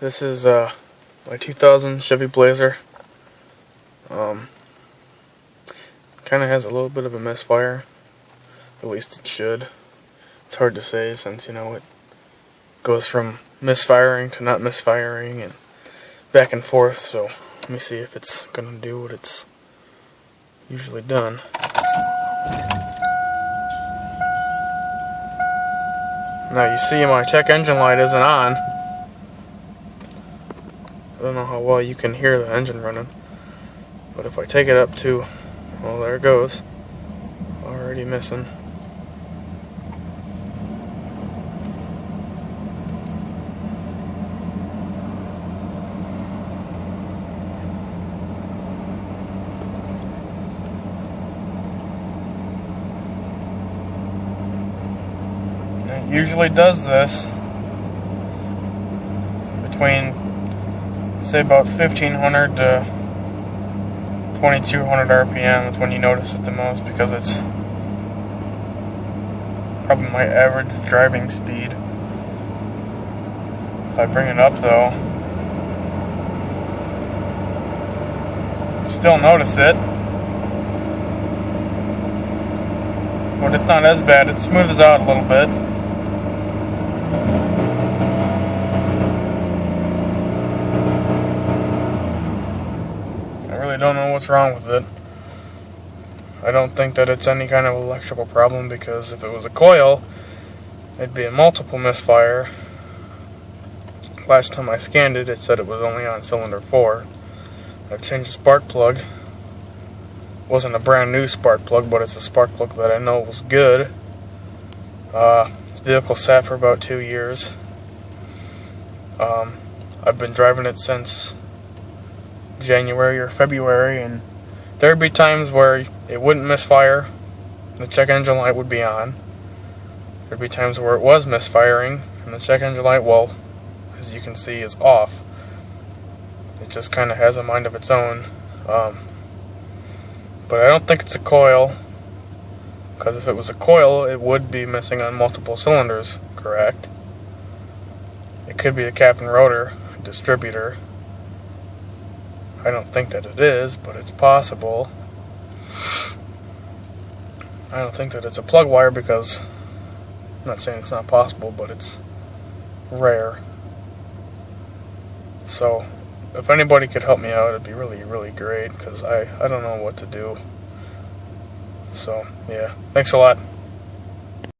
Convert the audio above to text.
This is my 2000 Chevy Blazer. Kind of has a little bit of a misfire. At least it should. It's hard to say since, it goes from misfiring to not misfiring and back and forth. So let me see if it's going to do what it's usually done. Now you see my check engine light isn't on. I don't know how well you can hear the engine running, but if I take it up to, well, there it goes, already missing. It usually does this between, say, about 1500 to 2200 RPM. That's when you notice it the most, because it's probably my average driving speed. If I bring it up though, you still notice it, but it's not as bad. It smooths out a little bit. I don't know what's wrong with it. I don't think that it's any kind of electrical problem, because if it was a coil, it'd be a multiple misfire. Last time I scanned it, it said it was only on cylinder 4. I've changed the spark plug. Wasn't a brand new spark plug, but it's a spark plug that I know was good. This vehicle sat for about 2 years. I've been driving it since January or February, and there'd be times where it wouldn't misfire, the check engine light would be on. There'd be times where it was misfiring, and the check engine light, well, as you can see, is off. It just kind of has a mind of its own. But I don't think it's a coil, because if it was a coil, it would be missing on multiple cylinders, correct? It could be the cap and rotor distributor. I don't think that it is, but it's possible. I don't think that it's a plug wire, because I'm not saying it's not possible, but it's rare. So if anybody could help me out, it'd be really, really great, because I don't know what to do. So yeah, thanks a lot.